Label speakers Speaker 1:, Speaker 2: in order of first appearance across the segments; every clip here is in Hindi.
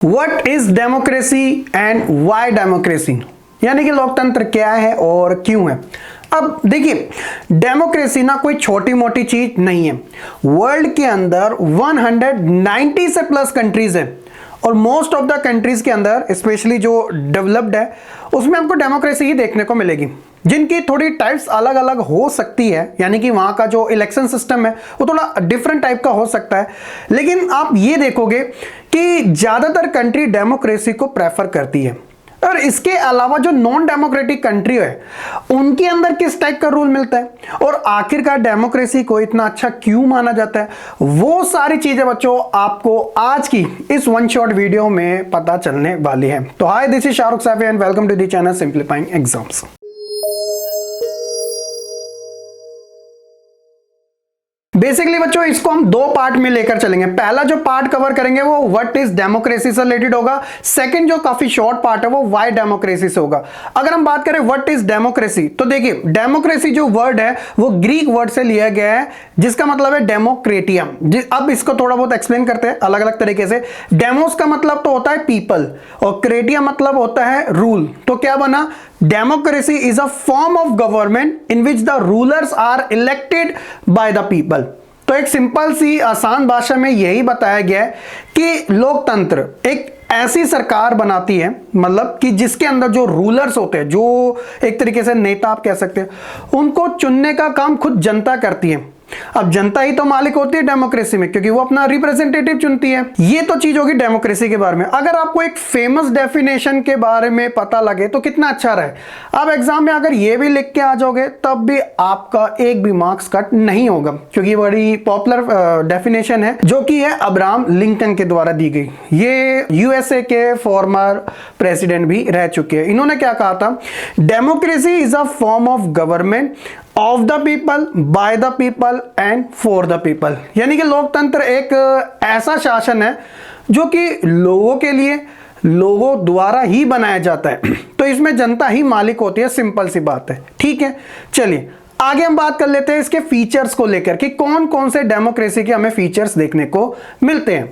Speaker 1: What is democracy and why democracy, यानी कि लोकतंत्र क्या है और क्यों है। अब देखिए, डेमोक्रेसी ना कोई छोटी मोटी चीज नहीं है। वर्ल्ड के अंदर 190 से प्लस कंट्रीज है और मोस्ट ऑफ द कंट्रीज के अंदर, स्पेशली जो डेवलप्ड है, उसमें आपको डेमोक्रेसी ही देखने को मिलेगी, जिनकी थोड़ी टाइप्स अलग अलग हो सकती है, यानी कि वहां का जो इलेक्शन सिस्टम है वो थोड़ा डिफरेंट टाइप का हो सकता है। लेकिन आप ये देखोगे कि ज्यादातर कंट्री डेमोक्रेसी को प्रेफर करती है। और इसके अलावा जो नॉन डेमोक्रेटिक कंट्री है उनके अंदर किस टाइप का रूल मिलता है और आखिरकार डेमोक्रेसी को इतना अच्छा क्यों माना जाता है, वो सारी चीजें बच्चों आपको आज की इस वन शॉट वीडियो में पता चलने वाली है। तो hi, this is Shahrukh Saifi and welcome to the channel simplifying exams. Basically बच्चों इसको हम दो पार्ट में लेकर चलेंगे। पहला जो पार्ट कवर करेंगे वो व्हाट इज डेमोक्रेसी से रिलेटेड होगा। सेकंड जो काफी शॉर्ट पार्ट है वो व्हाई डेमोक्रेसी से होगा। अगर हम बात करें व्हाट इज डेमोक्रेसी, तो देखिए डेमोक्रेसी जो वर्ड है वो ग्रीक वर्ड से लिया गया है जिसका मतलब है डेमोक्रेटिया। अब इसको थोड़ा बहुत एक्सप्लेन करते हैं अलग अलग तरीके से। डेमोस का मतलब तो होता है पीपल और क्रेटिया मतलब होता है रूल। तो क्या बना, democracy is a form of government in which the rulers are elected by the people. तो एक सिंपल सी आसान भाषा में यही बताया गया है कि लोकतंत्र एक ऐसी सरकार बनाती है, मतलब कि जिसके अंदर जो रूलर्स होते हैं, जो एक तरीके से नेता आप कह सकते हैं, उनको चुनने का काम खुद जनता करती है। अब जनता ही तो मालिक होती है डेमोक्रेसी में, क्योंकि वो अपना रिप्रेजेंटेटिव चुनती है। ये तो चीज होगी डेमोक्रेसी के बारे में। अगर आपको एक फेमस डेफिनेशन के बारे में पता लगे तो कितना अच्छा रहे। आप एग्जाम में अगर ये भी लिख के आ जाओगे तब भी आपका एक भी मार्क्स कट नहीं होगा, क्योंकि बड़ी पॉपुलर डेफिनेशन है जो कि है अब्राहम लिंकन के द्वारा दी गई। ये यूएसए के फॉर्मर प्रेसिडेंट भी रह चुके हैं। इन्होंने क्या कहा था, democracy is a form of government of the people, bye the people and for the people. यानी कि लोकतंत्र एक ऐसा शासन है जो कि लोगों के लिए, लोगों द्वारा ही बनाया जाता है। तो इसमें जनता ही मालिक होती है, सिंपल सी बात है। ठीक है, चलिए आगे हम बात कर लेते हैं इसके फीचर्स को लेकर कि कौन कौन से डेमोक्रेसी के हमें फीचर्स देखने को मिलते हैं।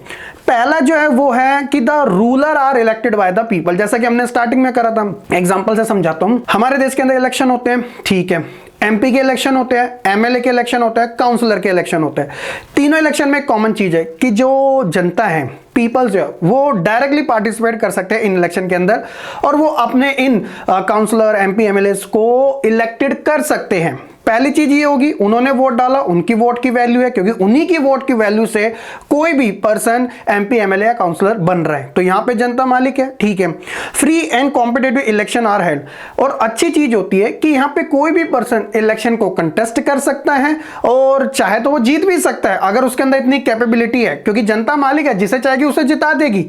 Speaker 1: पहला जो है वो है कि the ruler are elected by the people. जैसा कि हमने स्टार्टिंग में करा था, एग्जांपल से समझाता हूं। हमारे देश के अंदर इलेक्शन होते हैं, ठीक है, एमपी के इलेक्शन होते हैं, एमएलए के इलेक्शन होते हैं, काउंसलर के इलेक्शन होते हैं। तीनों इलेक्शन में एक कॉमन चीज है कि जो जनता है, पीपल जो है, वो डायरेक्टली पार्टिसिपेट कर सकते हैं इन इलेक्शन के अंदर और वो अपने इन काउंसलर, एमपी, एमएलए को इलेक्टेड कर सकते हैं। पहली चीज ये होगी, उन्होंने वोट डाला, उनकी वोट की वैल्यू है, क्योंकि उन्हीं की वोट की वैल्यू से कोई भी पर्सन एमपी, एमएलए या काउंसलर बन रहा है। तो यहां पे जनता मालिक है, ठीक है। Free and competitive election are held. और अच्छी चीज होती है कि यहां पे कोई भी पर्सन इलेक्शन को कंटेस्ट कर सकता है और चाहे तो वो जीत भी सकता है अगर उसके अंदर इतनी कैपेबिलिटी है, क्योंकि जनता मालिक है, जिसे चाहेगी उसे जिता देगी।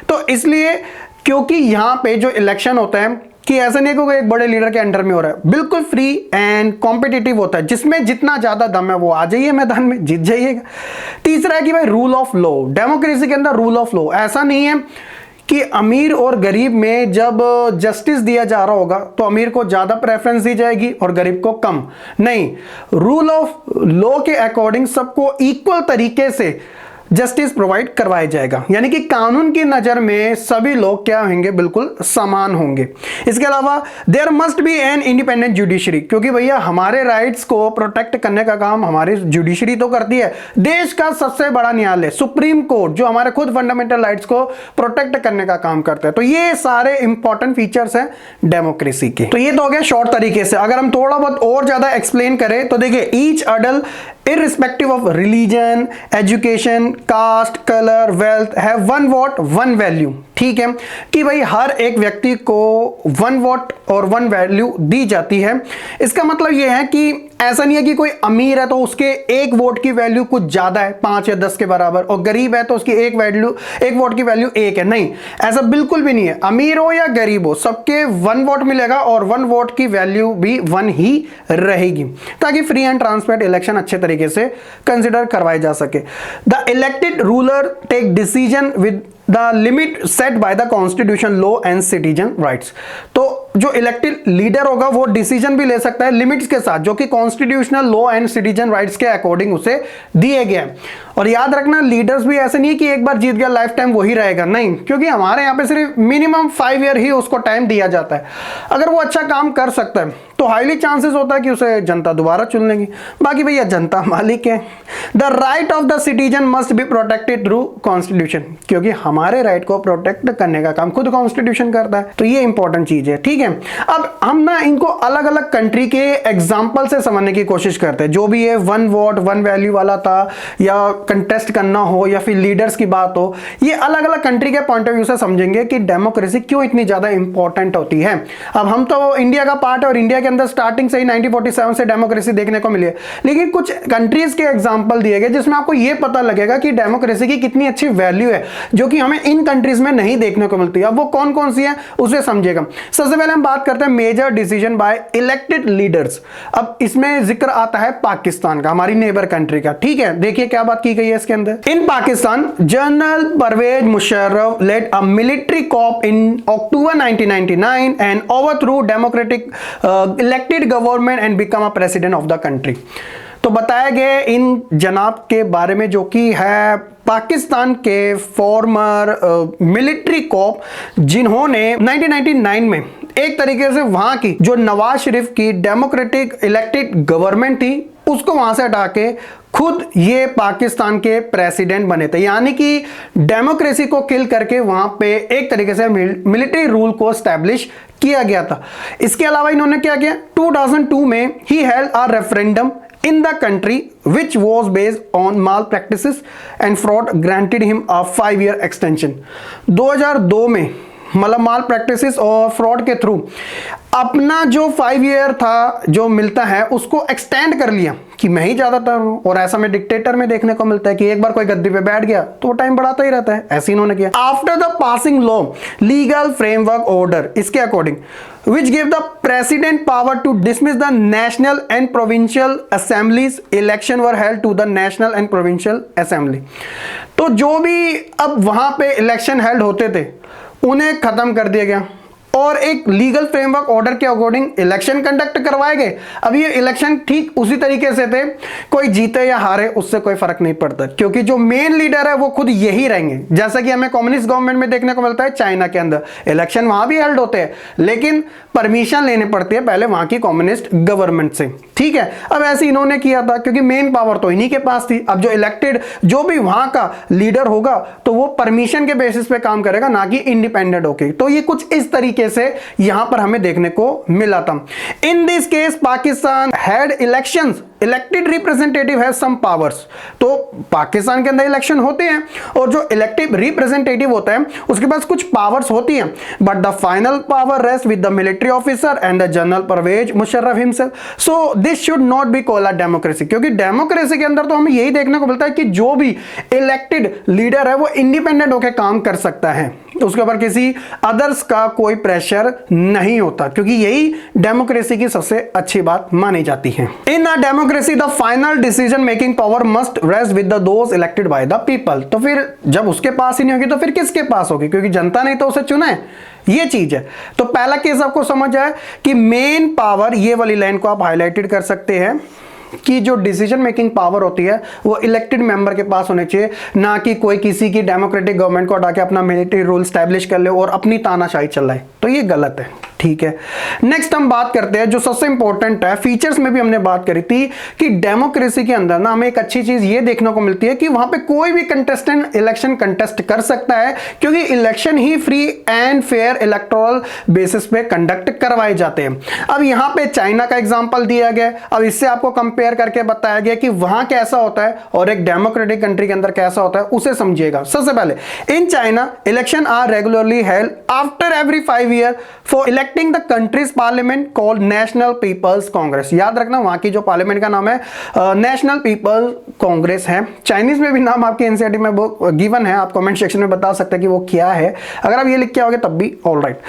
Speaker 1: तो इसलिए, क्योंकि यहां पे जो इलेक्शन होता है कि ऐसा नहीं है कि एक बड़े लीडर के अंडर में हो रहा है, बिल्कुल फ्री एंड कॉम्पिटिटिव होता है, जिसमें जितना ज्यादा दम है वो आ जाइए मैदान में, जीत जाइएगा। तीसरा है कि भाई रूल ऑफ लॉ। डेमोक्रेसी के अंदर रूल ऑफ लॉ, ऐसा नहीं है कि अमीर और गरीब में जब जस्टिस दिया जा रहा होगा तो अमीर को ज्यादा प्रेफरेंस दी जाएगी और गरीब को कम। नहीं, रूल ऑफ लॉ के अकॉर्डिंग सबको इक्वल तरीके से जस्टिस प्रोवाइड करवाया जाएगा, यानी कि कानून की नजर में सभी लोग क्या होंगे, बिल्कुल समान होंगे। इसके अलावा there must be an independent judiciary, क्योंकि भैया हमारे राइट्स को प्रोटेक्ट करने का काम हमारी जुडिशरी तो करती है। देश का सबसे बड़ा न्यायालय सुप्रीम कोर्ट, जो हमारे खुद फंडामेंटल राइट्स को प्रोटेक्ट करने का काम करता है। तो ये सारे इंपॉर्टेंट फीचर्स हैं डेमोक्रेसी के। तो ये तो हो गया शॉर्ट तरीके से। अगर हम थोड़ा बहुत और ज्यादा एक्सप्लेन करें तो देखिए, each adult irrespective of religion, education, caste, color, wealth have one vote, one value। ठीक है कि भाई हर एक व्यक्ति को वन वोट और वन वैल्यू दी जाती है। इसका मतलब यह है कि ऐसा नहीं है कि कोई अमीर है तो उसके एक वोट की वैल्यू कुछ ज्यादा है, 5 या 10 के बराबर, और गरीब है तो उसकी एक वोट की वैल्यू 1 है। नहीं, ऐसा बिल्कुल भी नहीं है। अमीर हो या गरीब हो, सबके 1 वोट मिलेगा और 1 वोट की वैल्यू भी 1 ही रहेगी, ताकि फ्री एंड ट्रांसपेरेंट इलेक्शन अच्छे तरीके से कंसिडर करवाए जा सके। The elected ruler take decision with the limit set by the constitution, law and citizen rights. तो जो इलेक्टेड लीडर होगा वो डिसीजन भी ले सकता है लिमिट्स के साथ, जो कि constitutional law and citizen rights के अकॉर्डिंग उसे दिए गए हैं। और याद रखना, लीडर्स भी ऐसे नहीं कि एक बार जीत गया लाइफ टाइम वही रहेगा, नहीं, क्योंकि हमारे यहाँ पे सिर्फ मिनिमम 5 ईयर ही उसको टाइम दिया जाता है। अगर वो अच्छा काम कर सकता है तो हाईली चांसेस होता है कि उसे जनता दोबारा चुन लेगी। बाकी भैया जनता मालिक है। The right of the citizen must be protected through constitution, क्योंकि हमारे राइट को प्रोटेक्ट करने का काम खुद कॉन्स्टिट्यूशन करता है। तो ये इंपॉर्टेंट चीज है, ठीक है। अब हम ना इनको अलग अलग कंट्री के एग्जाम्पल से समझने की कोशिश करते हैं। जो भी ये 1 वोट 1 वैल्यू वाला था, या कंटेस्ट करना हो, या फिर लीडर्स की बात हो, ये अलग अलग कंट्री के पॉइंट ऑफ व्यू से समझेंगे कि डेमोक्रेसी क्यों इतनी ज्यादा इंपॉर्टेंट होती है। अब हम तो इंडिया का पार्ट है और इंडिया के अंदर स्टार्टिंग से ही 1947 से डेमोक्रेसी देखने को मिली है, लेकिन कुछ कंट्रीज के एग्जांपल दिए गए जिसमें आपको यह पता लगेगा कि डेमोक्रेसी की कितनी अच्छी वैल्यू है, जो कि हमें इन कंट्रीज में नहीं देखने को मिलती है। अब वो कौन कौन सी है उसे समझिएगा। सबसे पहले हम बात करते हैं major decision by elected leaders. अब इसमें जिक्र आता है पाकिस्तान का, हमारी नेबर कंट्री का, ठीक है। देखिए क्या बात की गई है इसके अंदर। In Pakistan General Parvez Musharraf led a military coup in October 1999 and overthrew democratic elected government and become a president of the country. तो बताया गया इन जनाब के बारे में, जो कि है पाकिस्तान के फॉर्मर मिलिट्री कॉप, जिन्होंने 1999 में एक तरीके से वहां की जो नवाज शरीफ की डेमोक्रेटिक इलेक्टेड गवर्नमेंट थी उसको वहां से हटा के खुद ये पाकिस्तान के प्रेसिडेंट बने थे। यानी कि डेमोक्रेसी को किल करके वहां पे एक तरीके से मिलिट्री रूल को एस्टैब्लिश किया गया था। इसके अलावा इन्होंने क्या किया, 2002 में he held a referendum in the country which was based on malpractices and fraud, granted him a 5-year extension। 2002 में मतलब माल प्रैक्टिसेस और फ्रॉड के थ्रू अपना जो 5 ईयर था जो मिलता है उसको एक्सटेंड कर लिया कि मैं ही ज्यादातर हूं। और ऐसा में डिक्टेटर में देखने को मिलता है कि एक बार कोई गद्दी पे बैठ गया तो वो टाइम बढ़ाता ही रहता है, ऐसे इन्होंने किया। After the passing law legal framework order, इसके according which gave the president power to dismiss the national and provincial assemblies, election were held to the national and provincial assembly। तो जो भी अब वहां पे इलेक्शन हेल्ड होते थे उन्हें खत्म कर दिया गया और एक लीगल फ्रेमवर्क ऑर्डर के अकॉर्डिंग इलेक्शन कंडक्ट करवाए गए। अब ये इलेक्शन ठीक उसी तरीके से थे, कोई जीते या हारे उससे कोई फर्क नहीं पड़ता, क्योंकि जो मेन लीडर है वो खुद यही रहेंगे। जैसा कि हमें कम्युनिस्ट गवर्नमेंट में देखने को मिलता है, चाइना के अंदर इलेक्शन वहां भी हेल्ड होते हैं लेकिन परमिशन लेने पड़ती है पहले वहां की कम्युनिस्ट गवर्नमेंट से, ठीक है। अब ऐसे इन्होंने किया था क्योंकि मेन पावर तो इन्हीं के पास थी। अब जो इलेक्टेड जो भी वहां का लीडर होगा तो वो परमिशन के बेसिस पे काम करेगा, ना कि इंडिपेंडेंट होके। तो ये कुछ इस तरीके से यहां पर हमें देखने को मिला था। In this case Pakistan had elections, elected representative has some powers. तो पाकिस्तान के अंदर इलेक्शन होते हैं और जो इलेक्टिव रिप्रेजेंटेटिव होता है उसके पास कुछ पावर्स होती हैं, but the final power rest with the military officer and the general Parvez Musharraf himself. So this should not be called a democracy, क्योंकि डेमोक्रेसी के अंदर तो हमें यही देखने को मिलता है कि जो भी इलेक्टेड लीडर है वो इंडिपेंडेंट होकर काम कर सकता है, उसके ऊपर किसी अदर्स का कोई प्रेशर नहीं होता, क्योंकि यही डेमोक्रेसी की सबसे अच्छी बात मानी जाती है। In a democracy the final decision making power must rest with the those elected by the people. तो फिर जब उसके पास ही नहीं होगी तो फिर किसके पास होगी, क्योंकि जनता ने तो उसे चुना है, ये चीज है। तो पहला केस आपको समझ आया कि मेन पावर, ये वाली लाइन को आप हाईलाइटेड कर सकते हैं कि जो डिसीजन मेकिंग पावर होती है वो इलेक्टेड मेंबर के पास होने चाहिए, ना कि कोई किसी की डेमोक्रेटिक गवर्नमेंट को हटा के अपना मिलिट्री रूल स्टैब्लिश कर ले और अपनी तानाशाही चलाए, तो ये गलत है, ठीक है। नेक्स्ट हम बात करते हैं जो सबसे इंपॉर्टेंट है, फीचर्स में भी हमने बात करी थी कि डेमोक्रेसी के अंदर ना हमें एक अच्छी चीज ये देखने को मिलती है कि वहां पे कोई भी कंटेस्टेंट इलेक्शन कंटेस्ट कर सकता है, क्योंकि election he free and fair electoral basis पे कंडक्ट करवाए जाते हैं। अब यहां पे चाइना का एग्जांपल दिया गया, अब इससे आपको कंपेयर करके बताया गया कि वहां कैसा होता है और एक डेमोक्रेटिक कंट्री के अंदर कैसा होता है, उसे समझिएगा। सबसे पहले in China election are regularly held after every 5 year for electing the country's parliament called National People's Congress. याद रखना वहां की जो पार्लियामेंट का नाम है नेशनल पीपल कांग्रेस है। चाइनीज में भी नाम आपके एनसीईआरटी में गिवन है, आप कमेंट सेक्शन में बता सकते हैं कि वो क्या है, अगर आप ये लिख के आओगे तब भी ऑल राइट।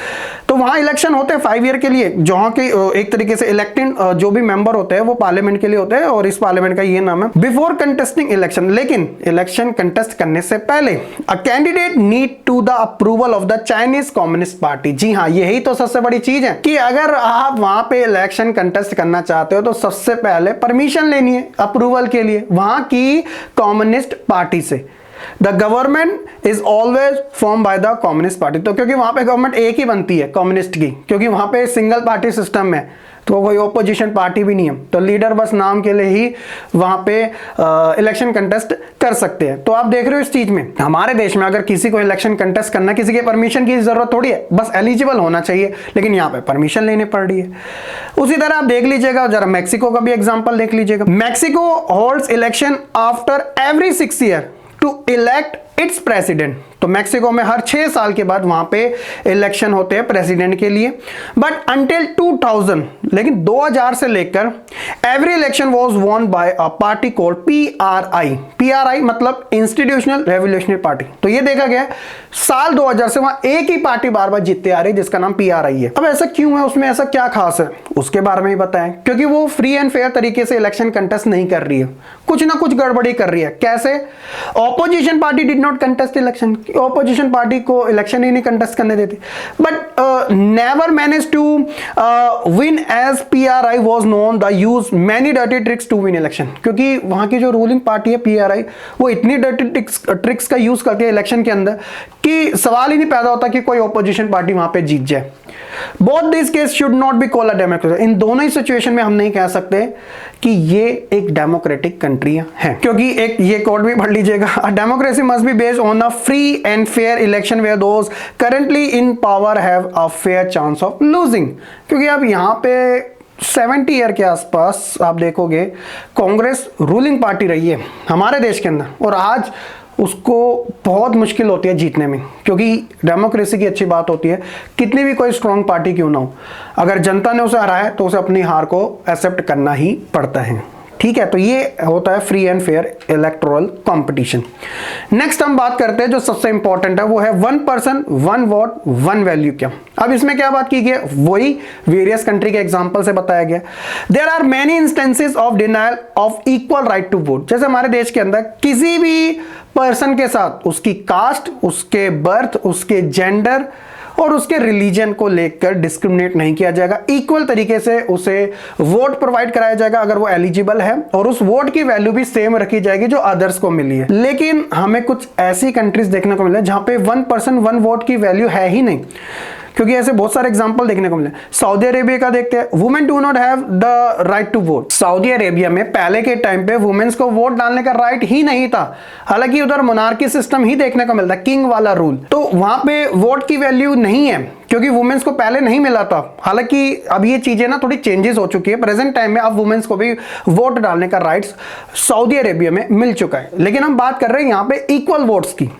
Speaker 1: तो वहां इलेक्शन होते हैं 5 ईयर के लिए, जहां के एक तरीके से इलेक्टेड जो भी मेंबर होते हैं वो पार्लियामेंट के लिए असेंबली होते हैं और इस पार्लियामेंट का ये नाम है। बिफोर कंटेस्टिंग इलेक्शन, लेकिन इलेक्शन कंटेस्ट करने से पहले a candidate need to the approval of the Chinese Communist Party. जी हाँ, यही तो सबसे बड़ी चीज है कि अगर आप वहां पे इलेक्शन कंटेस्ट करना चाहते हो तो सबसे पहले परमिशन लेनी है अप्रूवल के लिए वहां की कम्युनिस्ट पार्टी से। The government is always form by the communist party. तो क्योंकि वहां पे गवर्नमेंट एक ही बनती है कम्युनिस्ट की, क्योंकि वहां पे सिंगल पार्टी सिस्टम है, तो कोई ओपोजिशन पार्टी भी नहीं है, तो लीडर बस नाम के लिए ही वहां पे इलेक्शन कंटेस्ट कर सकते हैं। तो आप देख रहे हो इस चीज में, हमारे देश में अगर किसी को इलेक्शन कंटेस्ट करना, किसी के परमिशन की जरूरत थोड़ी है, बस एलिजिबल होना चाहिए, लेकिन यहाँ पे परमिशन लेनी पड़ रही है। उसी तरह आप देख लीजिएगा, जरा मैक्सिको का भी एग्जाम्पल देख लीजिएगा। Mexico holds election after every 6 year to elect its president. तो मैक्सिको में हर 6 साल के बाद वहां पे इलेक्शन होते हैं प्रेसिडेंट के लिए। बट अंटिल 2000, लेकिन 2000 से लेकर every election was won by a party called PRI। PRI मतलब इंस्टीट्यूशनल रेवोल्यूशनरी पार्टी। तो ये देखा गया साल 2000 से वहां एक ही पार्टी बार बार जीतते आ रही है जिसका नाम PRI है। अब ऐसा क्यों है, उसमें ऐसा क्या खास है, उसके बारे में ही बताएं। क्योंकि वो फ्री एंड फेयर तरीके से इलेक्शन कंटेस्ट नहीं कर रही है, कुछ ना कुछ गड़बड़ी कर रही है। कैसे? Opposition party did not contest election, opposition party को इलेक्शन ही नहीं कंटेस्ट करने देती। But never manage to win as PRI was known the use many dirty tricks to win election. क्योंकि वहां की जो रूलिंग पार्टी है PRI, वो इतनी डर्टी ट्रिक्स का यूज करती है इलेक्शन के अंदर कि सवाल ही नहीं पैदा होता कि कोई ऑपोजिशन पार्टी वहां पे जीत जाए। Both this case should not be called a democracy. इन दोनों ही सिचुएशन में हम नहीं कह सकते कि ये एक डेमोक्रेटिक कंट्री है, क्योंकि एक ये कोड भी पढ़ लीजिएगा, a democracy must be based on a free and fair election where those currently in power have a fair chance of losing. क्योंकि अब यहाँ पे 70 ईयर के आसपास आप देखोगे कांग्रेस रूलिंग पार्टी रही है हमारे देश के अंदर, और आज उसको बहुत मुश्किल होती है जीतने में। क्योंकि डेमोक्रेसी की अच्छी बात होती है, कितनी भी कोई स्ट्रांग पार्टी क्यों ना हो, अगर जनता ने उसे हराया तो उसे अपनी हार को एक्सेप्ट करना ही पड़ता है। ठीक है, तो ये होता है free and fair electoral competition. Next हम बात करते हैं जो सबसे इंपॉर्टेंट है, वो है 1 पर्सन 1 वोट 1 वैल्यू। क्या अब इसमें क्या बात की गई, वही वेरियस कंट्री के एग्जांपल से बताया गया। There are many instances of denial of equal right to vote. जैसे हमारे देश के अंदर किसी भी पर्सन के साथ उसकी कास्ट, उसके बर्थ, उसके जेंडर और उसके रिलीजन को लेकर डिस्क्रिमिनेट नहीं किया जाएगा, इक्वल तरीके से उसे वोट प्रोवाइड कराया जाएगा अगर वो एलिजिबल है, और उस वोट की वैल्यू भी सेम रखी जाएगी जो अदर्स को मिली है। लेकिन हमें कुछ ऐसी कंट्रीज देखने को मिले जहां पे 1 पर्सन 1 वोट की वैल्यू है ही नहीं, क्योंकि ऐसे बहुत सारे एग्जांपल देखने को मिले। सऊदी अरेबिया का देखते हैं, women do not have the right to vote. Saudi Arabia में पहले के टाइम पे वुमेन्स को वोट डालने का राइट ही नहीं था, हालांकि उधर मोनार्की सिस्टम ही देखने को मिलता, किंग वाला रूल। तो वहां पे वोट की वैल्यू नहीं है क्योंकि वुमेन्स को पहले नहीं मिला था। हालांकि अब ये चीजें ना थोड़ी चेंजेस हो चुकी है, प्रेजेंट टाइम में अब वुमेन्स को भी वोट डालने का राइट्स सऊदी अरेबिया में मिल चुका है। लेकिन हम बात कर रहे हैं यहाँ पे इक्वल वोट्स की।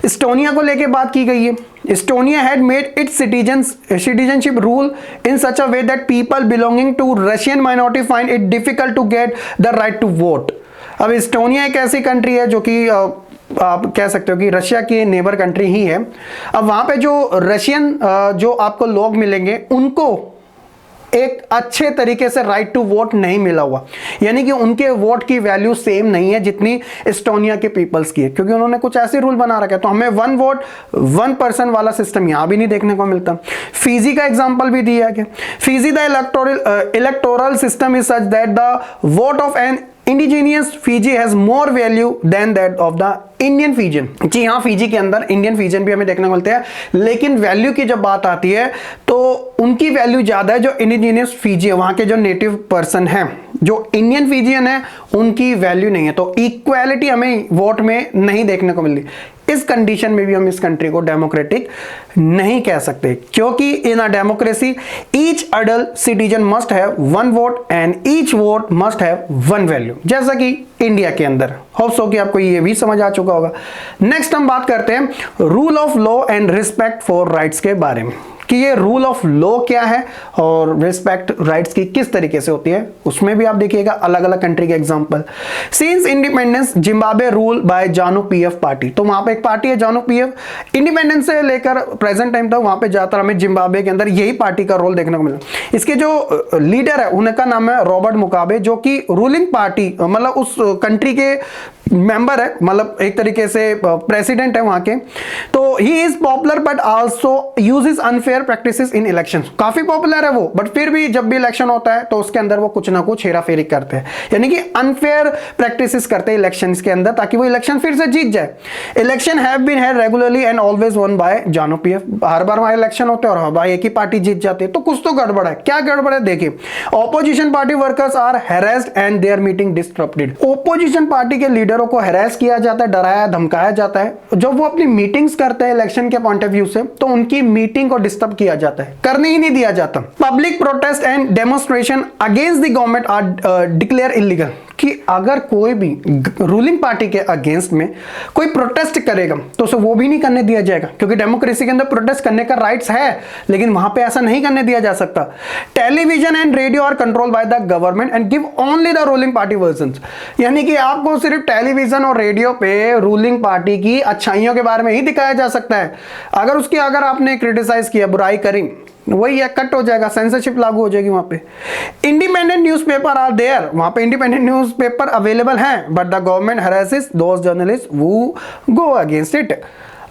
Speaker 1: एस्टोनिया को लेके बात की गई है। Estonia had made its citizenship rule in such a way that people belonging to Russian minority find it difficult to get the right to vote। अब एस्टोनिया एक ऐसी कंट्री है जो कि आप कह सकते हो कि रशिया की नेबर कंट्री ही है। अब वहां पे जो रशियन जो आपको लोग मिलेंगे उनको एक अच्छे तरीके से राइट टू वोट नहीं मिला हुआ, यानी कि उनके वोट की वैल्यू सेम नहीं है जितनी एस्टोनिया के पीपल्स की है, क्योंकि उन्होंने कुछ ऐसे रूल बना रखा है। तो हमें 1 वोट 1 पर्सन वाला सिस्टम यहां भी नहीं देखने को मिलता। फिजी का एग्जांपल भी दिया गया। Fiji the electoral system is such that the vote of an indigenous Fiji has more value than that of the Indian Fijian. जी हाँ, फीजी के अंदर इंडियन फीजियन भी हमें देखने को मिलते हैं, लेकिन वैल्यू की जब बात आती है तो उनकी वैल्यू ज्यादा है जो इंडिजीनियस फीजी है, वहां के जो नेटिव पर्सन हैं। जो इंडियन फीजियन है उनकी वैल्यू नहीं है। तो इक्वालिटी हमें वोट में नहीं देखने को मिली। इस कंडीशन में भी हम इस कंट्री को डेमोक्रेटिक नहीं कह सकते, क्योंकि in a democracy each adult citizen must have 1 vote and each vote must have 1 value, जैसा कि इंडिया के अंदर। होप सो कि आपको ये भी समझ आ चुका होगा। नेक्स्ट हम बात करते हैं rule of law and respect for rights के बारे में। कि ये रूल ऑफ लॉ क्या है और रिस्पेक्ट राइट्स की किस तरीके से होती है, उसमें भी आप देखिएगा अलग अलग कंट्री के example. Since independence Zimbabwe rule by ZANU PF party, तो वहां पे एक पार्टी है जानु पीएफ, इंडिपेंडेंस से लेकर प्रेजेंट टाइम तक वहां पे ज्यादातर हमें जिम्बाब्वे के अंदर यही पार्टी का रोल देखने को मिला। इसके जो लीडर है उनका नाम है रॉबर्ट मुगाबे, जो कि रूलिंग पार्टी मतलब उस कंट्री के मेंबर है, मतलब एक तरीके से प्रेसिडेंट है वहां के। तो he is popular but also uses unfair practices in elections, काफी पॉपुलर है वो, बट फिर भी जब भी इलेक्शन होता है तो उसके अंदर वो कुछ ना कुछ हेराफेरी करते हैं, यानी कि अनफेयर प्रैक्टिसेस करते हैं इलेक्शंस के अंदर ताकि वो इलेक्शन फिर से जीत जाए। Election have been held regularly and always won by ZANU PF, हर बार वहां इलेक्शन होते हैं और हर बार एक ही पार्टी जीत जाती है, तो कुछ तो गड़बड़ है। क्या गड़बड़ है देखिए, opposition party workers are harassed and their meeting disturbed, opposition party के लीडरों को हैरेस किया जाता है, डराया धमकाया जाता है, जब वो अपनी मीटिंग्स करते हैं इलेक्शन के पॉइंट ऑफ व्यू से तो उनकी मीटिंग को डिस्टर्ब किया जाता है, करने ही नहीं दिया जाता। Public protest and demonstration against the government are declare illegal, कि अगर कोई भी रूलिंग पार्टी के अगेंस्ट में कोई प्रोटेस्ट करेगा तो उसे वो भी नहीं करने दिया जाएगा, क्योंकि डेमोक्रेसी के अंदर प्रोटेस्ट करने का राइट्स है, लेकिन वहां पे ऐसा नहीं करने दिया जा सकता। Television and radio are control by the government and give only the ruling party versions, यानी कि आपको सिर्फ टेलीविजन और रेडियो पे रूलिंग पार्टी की अच्छाइयों के बारे में ही दिखाया जा सकता है। अगर आपने क्रिटिसाइज किया, बुराई करी, वही है, कट हो जाएगा, सेंसरशिप लागू हो जाएगी वहां पे। इंडिपेंडेंट न्यूज़पेपर आर देयर, वहां पे इंडिपेंडेंट न्यूज़पेपर अवेलेबल हैं, but the government harasses those journalist who go against it.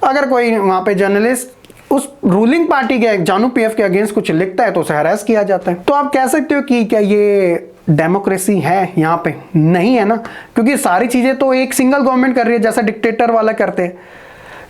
Speaker 1: अगर कोई वहां पे जर्नलिस्ट उस रूलिंग पार्टी के जानु पीएफ के अगेंस्ट कुछ लिखता है तो उसे हैरेस किया जाता है। तो आप कह सकते हो कि क्या ये डेमोक्रेसी है यहाँ पे? नहीं है ना, क्योंकि सारी चीजें तो एक सिंगल गवर्नमेंट कर रही है, जैसा डिक्टेटर वाला करते हैं।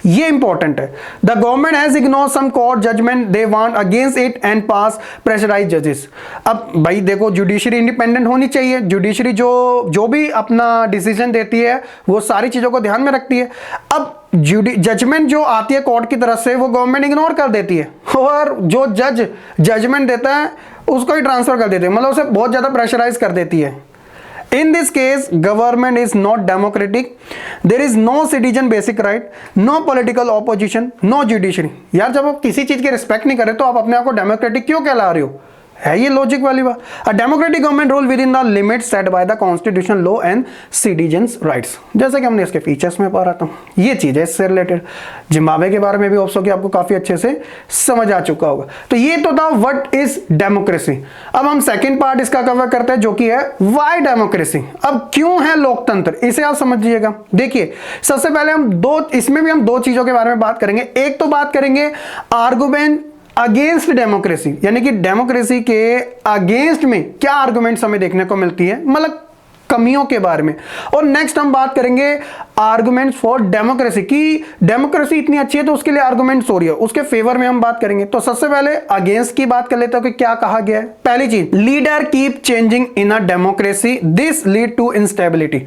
Speaker 1: ये इंपॉर्टेंट है। The government has ignore some court judgement they want against it and pass pressurise जजेस। अब भाई देखो, जुडिशरी इंडिपेंडेंट होनी चाहिए, जुडिशरी जो भी अपना डिसीजन देती है वो सारी चीजों को ध्यान में रखती है। अब जजमेंट जो आती है कोर्ट की तरफ से वो गवर्नमेंट इग्नोर कर देती है, और जो जज जजमेंट देता है उसको ही ट्रांसफर कर देती है, मतलब उसे बहुत ज्यादा प्रेशराइज कर देती है। In this case, government is not democratic. There is no citizen basic right, no political opposition, no judiciary. यार जब आप किसी चीज की रिस्पेक्ट नहीं कर रहे तो आप अपने आप को डेमोक्रेटिक क्यों कहला रहे हो? है ये लॉजिक वाली बात। A democratic government rule with in the limit set by the constitution, law and citizens rights, जैसे कि हमने इसके फीचर्स में पढ़ा था। ये चीज है इससे रिलेटेड। जिम्बाब्वे के बारे में भी होप्स हो कि आपको काफी अच्छे से समझ आ चुका होगा। तो ये तो था व्हाट इज डेमोक्रेसी। अब हम सेकंड पार्ट इसका कवर करते हैं, जो कि है व्हाई डेमोक्रेसी। अब क्यों है लोकतंत्र, इसे आप समझिएगा। देखिए, सबसे पहले इसमें भी हम दो चीजों के बारे में बात करेंगे। एक तो बात करेंगे आर्गुमेंट अगेंस्ट डेमोक्रेसी, यानी कि डेमोक्रेसी के अगेंस्ट में क्या आर्गुमेंट्स हमें देखने को मिलती है, मतलब कमियों के बारे में। और नेक्स्ट हम बात करेंगे आर्गुमेंट्स फॉर डेमोक्रेसी, कि डेमोक्रेसी इतनी अच्छी है तो उसके लिए आर्गुमेंट्स हो रही है, उसके फेवर में हम बात करेंगे। तो सबसे पहले अगेंस्ट की बात कर लेते हो कि क्या कहा गया है। पहली चीज, leader keep changing in a democracy, this lead to instability.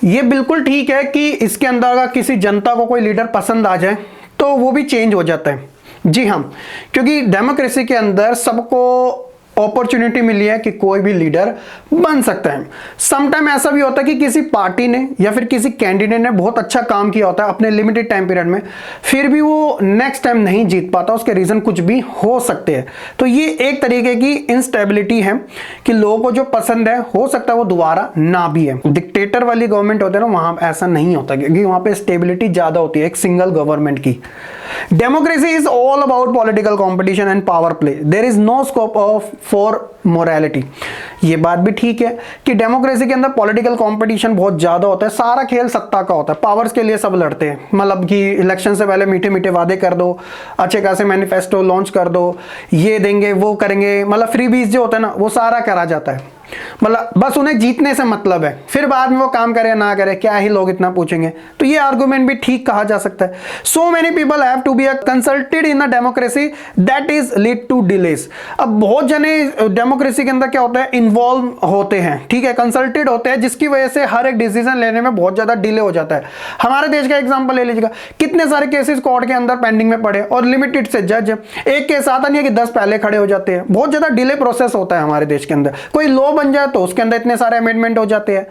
Speaker 1: ये बिल्कुल ठीक है कि इसके अंदर अगर किसी जनता को कोई लीडर पसंद आ जाए तो वो भी चेंज हो जाता है। जी हाँ, क्योंकि डेमोक्रेसी के अंदर सबको अपॉर्चुनिटी मिली है कि कोई भी लीडर बन सकता है। समटाइम ऐसा भी होता है कि किसी पार्टी ने या फिर किसी कैंडिडेट ने बहुत अच्छा काम किया होता है अपने लिमिटेड टाइम पीरियड में, फिर भी वो नेक्स्ट टाइम नहीं जीत पाता, उसके रीजन कुछ भी हो सकते हैं। तो ये एक तरीके की इंस्टेबिलिटी है कि लोगों को जो पसंद है हो सकता है वो दोबारा ना भी है। डिक्टेटर वाली गवर्नमेंट होती है ना, वहां ऐसा नहीं होता, क्योंकि वहां पे स्टेबिलिटी ज्यादा होती है एक सिंगल गवर्नमेंट की। Democracy is all about political competition and power play, there is no scope of for morality. ये बात भी ठीक है कि डेमोक्रेसी के अंदर पॉलिटिकल कंपटीशन बहुत ज्यादा होता है, सारा खेल सत्ता का होता है, पावर्स के लिए सब लड़ते हैं। मतलब कि इलेक्शन से पहले मीठे मीठे वादे कर दो, अच्छे खासे मैनिफेस्टो लॉन्च कर दो, ये देंगे वो करेंगे, मतलब फ्री बीज जो होता है ना वो सारा करा जाता है। मतलब बस उन्हें जीतने से मतलब है, फिर बाद में वो काम करे ना करे क्या ही लोग इतना पूछेंगे। तो ये आर्गुमेंट भी ठीक कहा जा सकता है। So many people have to be consulted in a democracy that is lead to delays. अब बहुत जने डेमोक्रेसी के अंदर क्या होता है, इन्वॉल्व होते हैं, ठीक है, कंसल्टेड होते हैं, जिसकी वजह से हर एक डिसीजन लेने में बहुत ज्यादा डिले हो जाता है। हमारे देश का एग्जाम्पल ले लीजिएगा, कितने सारे केसेस कोर्ट के अंदर पेंडिंग में पड़े और लिमिटेड से जज, एक केस आता नहीं है कि 10 पहले खड़े हो जाते हैं। बहुत ज्यादा डिले प्रोसेस होता है हमारे देश के अंदर। कोई लॉ बन जाए तो उसके अंदर इतने सारे अमेंडमेंट हो जाते हैं।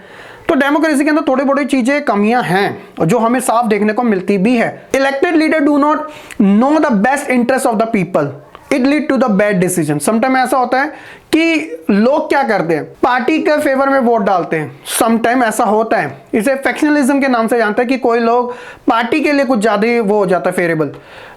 Speaker 1: तो डेमोक्रेसी के अंदर थोड़ी बड़ी चीजें कमियां हैं जो हमें साफ देखने को मिलती भी है। Elected leader do not know the best interest of the people, it lead to the bad decision. Sometime ऐसा होता है कि लोग क्या करते हैं, पार्टी के फेवर में वोट डालते हैं। समटाइम ऐसा होता है, इसे फैक्शनलिज्म के नाम से जानते हैं कि कोई लोग पार्टी के लिए कुछ ज्यादा ही वो हो जाता है फेवरेबल,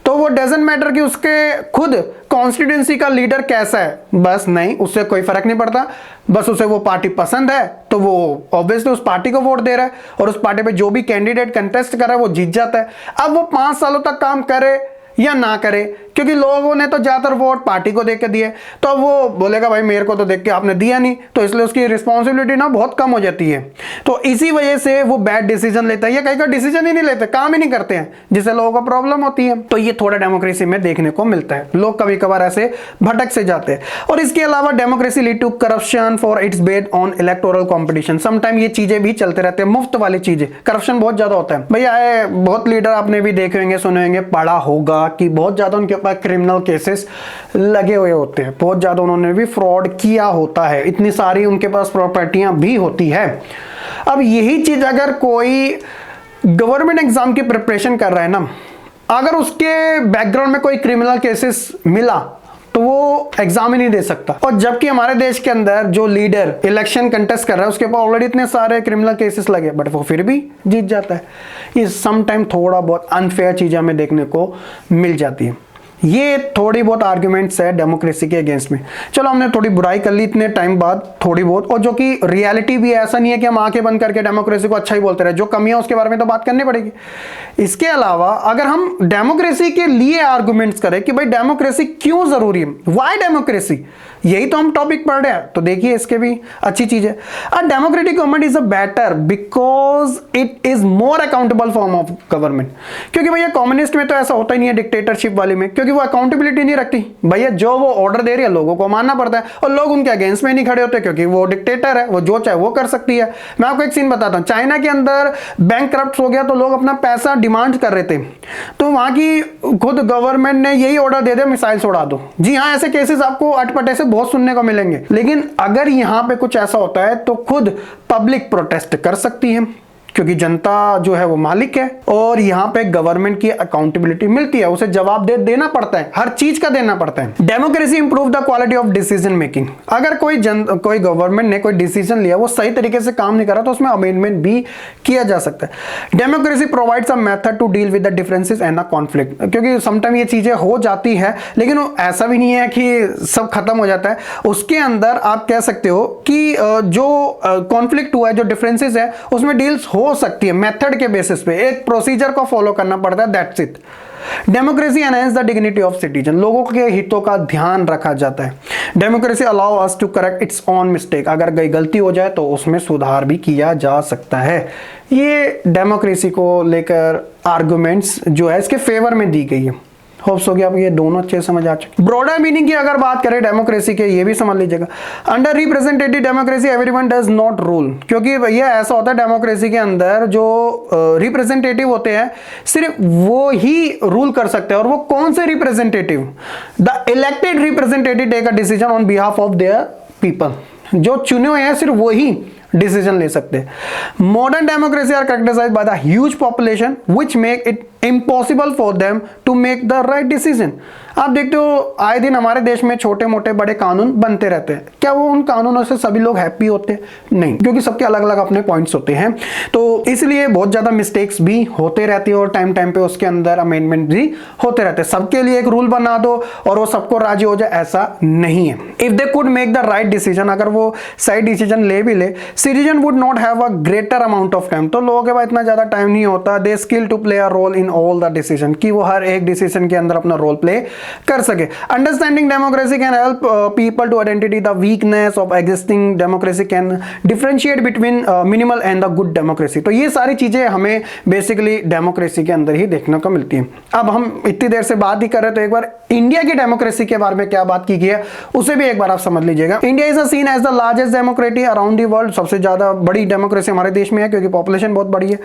Speaker 1: तो वो डजंट मैटर कि उसके खुद कॉन्स्टिट्यूंसी का लीडर कैसा है, बस नहीं, उससे कोई फर्क नहीं पड़ता, बस उसे वो पार्टी पसंद है तो वो ऑब्वियसली उस पार्टी को वोट दे रहा है और उस पार्टी पे जो भी कैंडिडेट कंटेस्ट कर रहा है वो जीत जाता है। अब वो 5 सालों तक काम करे या ना करे, क्योंकि लोगों ने तो ज्यादातर वोट पार्टी को देख के दिए, तो अब वो बोलेगा भाई मेरे को तो देख के आपने दिया नहीं, तो इसलिए उसकी रिस्पॉन्सिबिलिटी ना बहुत कम हो जाती है। तो इसी वजह से वो बैड डिसीजन लेता है या कहीं का डिसीजन ही नहीं लेते, काम ही नहीं करते हैं, जिससे लोगों को प्रॉब्लम होती है। तो ये थोड़ा डेमोक्रेसी में देखने को मिलता है, लोग कभी कभार ऐसे भटक से जाते हैं। और इसके अलावा democracy lead to corruption for its based on electoral competition. Sometime ये चीजें भी चलते रहते हैं, मुफ्त वाली चीजें, करप्शन बहुत ज्यादा होता है भैया। बहुत लीडर आपने भी देखे होंगे, सुने होंगे, पढ़ा होगा कि बहुत ज्यादा उनके ऊपर क्रिमिनल केसेस लगे हुए होते हैं, बहुत ज्यादा उन्होंने भी फ्रॉड किया होता है, इतनी सारी उनके पास प्रॉपर्टियां भी होती है। अब यही चीज अगर कोई गवर्नमेंट एग्जाम की प्रिपरेशन कर रहा है ना, अगर उसके बैकग्राउंड में कोई क्रिमिनल केसेस मिला तो वो एग्जाम ही नहीं दे सकता। और जबकि हमारे देश के अंदर जो लीडर इलेक्शन कंटेस्ट कर रहा है उसके पास ऑलरेडी इतने सारे क्रिमिनल केसेस लगे, बट वो फिर भी जीत जाता है। ये समटाइम थोड़ा बहुत अनफेयर चीजें हमें देखने को मिल जाती है। ये थोड़ी बहुत आर्ग्यूमेंट्स है डेमोक्रेसी के अगेंस्ट में। चलो हमने थोड़ी बुराई कर ली इतने टाइम बाद थोड़ी बहुत, और जो कि रियलिटी भी है, ऐसा नहीं है कि हम आंखें बंद करके डेमोक्रेसी को अच्छा ही बोलते रहे, जो कमियां उसके बारे में तो बात करनी पड़ेगी। इसके अलावा अगर हम डेमोक्रेसी के लिए आर्गुमेंट्स करें कि भाई डेमोक्रेसी क्यों जरूरी है, व्हाई डेमोक्रेसी, यही तो हम टॉपिक पढ़ रहे हैं, तो देखिए इसके भी अच्छी चीज है। A democratic government is a better because it is more accountable form of government. क्योंकि भैया कम्युनिस्ट में तो ऐसा होता ही नहीं है, डिक्टेटरशिप वाली में, क्योंकि वो अकाउंटेबिलिटी नहीं रखती। भैया जो वो ऑर्डर दे रही है लोगों को मानना पड़ता है, और लोग उनके अगेंस्ट में नहीं खड़े होते, क्योंकि वो डिक्टेटर है, वो जो चाहे वो कर सकती है। मैं आपको एक सीन बताता हूँ, चाइना के अंदर बैंक करप्ट हो गया तो लोग अपना पैसा डिमांड कर रहे थे, तो वहां की खुद गवर्नमेंट ने यही ऑर्डर दे दिया मिसाइल्स उड़ा दो। जी हाँ, ऐसे केसेस आपको अटपटे से बहुत सुनने को मिलेंगे। लेकिन अगर यहां पे कुछ ऐसा होता है तो खुद पब्लिक प्रोटेस्ट कर सकती है, क्योंकि जनता जो है वो मालिक है, और यहाँ पे गवर्नमेंट की अकाउंटेबिलिटी मिलती है, उसे जवाब देना पड़ता है, हर चीज का देना पड़ता है। Democracy improve the quality of decision making. अगर कोई गवर्नमेंट ने कोई डिसीजन लिया, वो सही तरीके से काम नहीं कर रहा, तो उसमें अमेंडमेंट भी किया जा सकता है। Democracy provides a method to deal with the differences and the conflict. क्योंकि समटाइम ये चीजें हो जाती है, लेकिन ऐसा भी नहीं है कि सब खत्म हो जाता है। उसके अंदर आप कह सकते हो कि जो कॉन्फ्लिक्ट हुआ है, जो डिफरेंसेस है, उसमें डील्स हो सकती है मेथड के बेसिस पे, एक प्रोसीजर को फॉलो करना पड़ता है, that's it. Democracy enhance the dignity of citizen. लोगों के हितों का ध्यान रखा जाता है। Democracy allow us to correct its own mistake. अगर कोई गलती हो जाए तो उसमें सुधार भी किया जा सकता है। ये डेमोक्रेसी को लेकर आर्गुमेंट्स जो है इसके फेवर में दी गई है। होप्स हो गया आप ये दोनों अच्छे समझ आ चुके। ब्रॉडर मीनिंग की अगर बात करें डेमोक्रेसी के, ये भी समझ लीजिएगा। Under representative democracy everyone does not rule. क्योंकि भैया ऐसा होता है डेमोक्रेसी के अंदर जो रिप्रेजेंटेटिव होते हैं सिर्फ वो ही रूल कर सकते हैं। और वो कौन से representative? The elected representative take a decision on behalf of their people. जो चुने हुए हैं सिर्फ वही डिसीजन ले सकते हैं। Modern democracy are characterised by the huge population which make it impossible for them to make the right decision. आप देखते हो आए दिन हमारे देश में छोटे मोटे बड़े कानून बनते रहते हैं। क्या वो उन कानूनों से सभी लोग हैप्पी होते हैं? नहीं, क्योंकि सबके अलग अलग अपने पॉइंट्स होते हैं। तो इसलिए बहुत ज्यादा मिस्टेक्स भी होते रहती है और टाइम टाइम पे उसके अंदर अमेंडमेंट भी होते रहते हैं। सबके लिए एक रूल बना दो और वो सबको राजी हो जाए, ऐसा नहीं है। If they could make the right decision, अगर वो सही डिसीजन ले भी ले, citizen would not have a greater amount of time. तो लोगों के पास इतना ज्यादा टाइम नहीं होता। They skill to play a role in all the decision, कि वो हर एक डिसीजन के अंदर अपना रोल प्ले कर सके। Understanding democracy can help people to identity the weakness of existing democracy, can differentiate between minimal and the good democracy. तो ये सारी चीजें हमें बेसिकली डेमोक्रेसी के अंदर ही देखने को मिलती हैं। अब हम इतनी देर से बात ही कर रहे हैं, तो एक बार इंडिया की डेमोक्रेसी के बारे में क्या बात की गई है उसे भी एक बार आप समझ लीजिएगा। India is seen as the largest democracy around the world. सबसे ज्यादा बड़ी डेमोक्रेसी हमारे देश में है, क्योंकि पॉपुलेशन बहुत बड़ी है।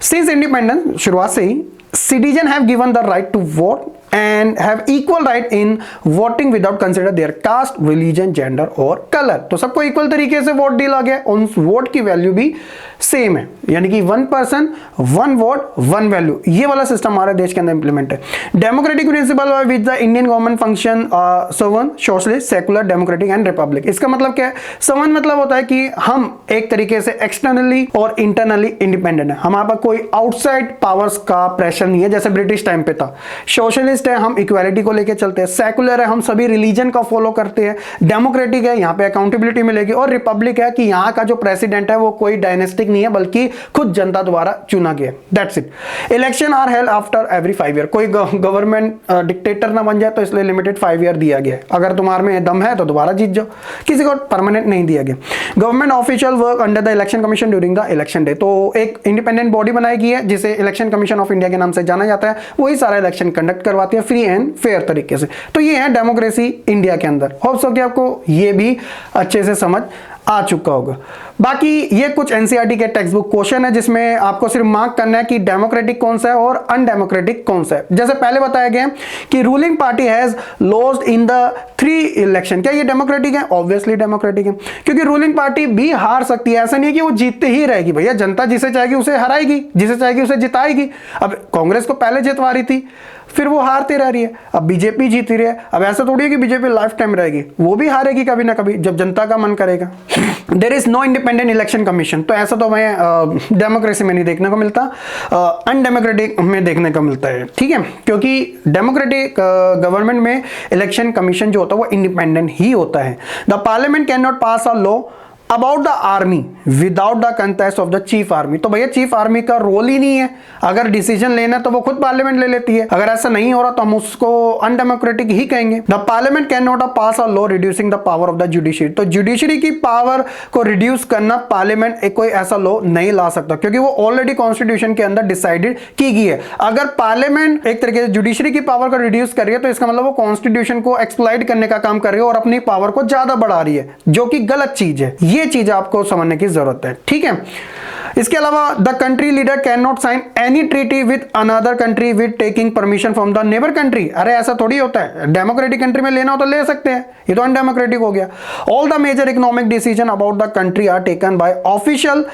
Speaker 1: सिंस इंडिपेंडेंस, शुरुआत से ही citizen have given the right to vote and have equal right in voting without consider their caste, religion, gender और color। तो सबको इक्वल तरीके से वोट दिया गया, उन वोट की वैल्यू भी सेम है, यानी कि 1 पर्सन 1 वोट 1 वैल्यू, ये वाला सिस्टम हमारे देश के अंदर इंप्लीमेंट है। Democratic principle with the Indian government function sovereign socialist secular democratic and republic. इसका मतलब क्या है? सर्वन मतलब होता है कि हम एक तरीके से एक्सटर्नली और इंटरनली इंडिपेंडेंट है, हमारे पास कोई आउटसाइड पावर्स का प्रेशर नहीं है, जैसे ब्रिटिश टाइम पे था। सोशलिस्ट है, हम इक्वालिटी को लेकर चलते हैं। सेकुलर है, हम सभी रिलीजन का फॉलो करते हैं। डेमोक्रेटिक है, यहाँ पे अकाउंटेबिलिटी मिलेगी। और रिपब्लिक है कि यहाँ का जो प्रेसिडेंट है वो कोई डायनेस्टिक नहीं है, बल्कि खुद जनता द्वारा चुना गया। That's it. Election are held after every 5 year. कोई गवर्नमेंट डिक्टेटर ना बन जाए, तो इसलिए लिमिटेड 5 ईयर दिया गया है। अगर तुम्हारे में दम है तो दोबारा जीत जाओ, किसी को परमानेंट नहीं दिया गया। Government official work under the election commission during the election day. तो एक इंडिपेंडेंट बॉडी बनाई गई है जिसे इलेक्शन कमीशन ऑफ इंडिया के नाम से जाना जाता है, वही सारा इलेक्शन कंडक्ट करवाती है फ्री एंड फेयर तरीके से। तो ये है डेमोक्रेसी इंडिया के अंदर। होप सो कि आपको ये भी अच्छे से समझ आ चुका होगा। बाकी ये कुछ एनसीईआरटी के टेक्स्ट बुक क्वेश्चन है जिसमें आपको सिर्फ मार्क करना है कि डेमोक्रेटिक कौन सा है और अनडेमोक्रेटिक कौन सा है। जैसे पहले बताया गया कि ruling party has lost in the 3 election. क्या ये डेमोक्रेटिक है? ऑब्वियसली डेमोक्रेटिक है, क्योंकि रूलिंग पार्टी भी हार सकती है। ऐसा नहीं है कि वो जीतते ही रहेगी, भैया जनता जिसे चाहेगी उसे हराएगी, जिसे चाहेगी उसे जिताएगी। अब कांग्रेस को पहले जितवा रही थी, फिर वो हारती रह रही है, अब बीजेपी जीती रही है। अब ऐसा थोड़ी है कि बीजेपी लाइफ टाइम रहेगी, वो भी हारेगी कभी ना कभी जब जनता का मन करेगा। There is no independent election commission. तो ऐसा तो हमें डेमोक्रेसी में नहीं देखने को मिलता, अनडेमोक्रेटिक में देखने को मिलता है, ठीक है। क्योंकि डेमोक्रेटिक गवर्नमेंट में इलेक्शन कमीशन जो होता है वो इंडिपेंडेंट ही होता है। The parliament can not pass a law about the army without the contest of the chief army. तो भैया चीफ आर्मी का रोल ही नहीं है, अगर डिसीजन लेना तो वो खुद पार्लियामेंट ले लेती है। अगर ऐसा नहीं हो रहा तो हम उसको अनडेमोक्रेटिक ही कहेंगे। The parliament can not pass a law reducing the power of the judiciary. तो जुडिशरी की पावर को रिड्यूस करना पार्लियामेंट एक कोई ऐसा लॉ नहीं ला सकता, क्योंकि वो ऑलरेडी कॉन्स्टिट्यूशन के अंदर डिसाइडेड की गई है। अगर पार्लियामेंट एक तरीके से जुडिशरी की पावर को रिड्यूस कर रही है तो इसका मतलब वो कॉन्स्टिट्यूशन को एक्सप्लॉइट करने का काम कर रही है और अपनी पावर को ज्यादा बढ़ा रही है, जो कि गलत चीज है। ये चीज आपको समझने की जरूरत है, ठीक है। इसके अलावा the country leader can not sign any treaty with another country with taking permission from the neighbour country. अरे ऐसा थोड़ी होता है, डेमोक्रेटिक कंट्री में लेना हो तो ले सकते हैं, ये तो अनडेमोक्रेटिक हो गया। All the major economic decision about the country are taken by official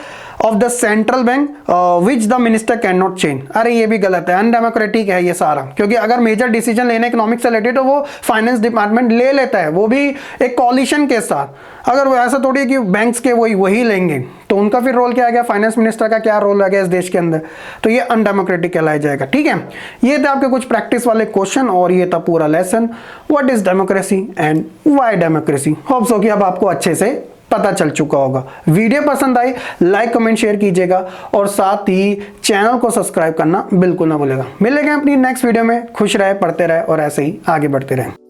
Speaker 1: of the central bank which the minister can not change. अरे ये भी गलत है, अनडेमोक्रेटिक है ये सारा, क्योंकि अगर मेजर डिसीजन लेने इकोनॉमिक से रिलेटेड तो वो फाइनेंस डिपार्टमेंट ले लेता है, वो भी एक कॉलिशन के साथ। अगर वो ऐसा थोड़ी है कि बैंक्स के वही लेंगे, तो उनका फिर रोल क्या आ गया, फाइनेंस मिनिस्टर का क्या रोल आ गया इस देश के अंदर, तो ये अनडेमोक्रेटिक कहलाया जाएगा, ठीक है। ये थे आपके कुछ प्रैक्टिस वाले क्वेश्चन और ये था पूरा lesson, what is democracy and why democracy. Hope so कि अब आपको अच्छे से पता चल चुका होगा। वीडियो पसंद आई लाइक कमेंट शेयर कीजिएगा और साथ ही चैनल को सब्सक्राइब करना बिल्कुल ना भूलेगा। मिलेंगे अपनी नेक्स्ट वीडियो में। खुश रहे, पढ़ते रहे और ऐसे ही आगे बढ़ते रहे।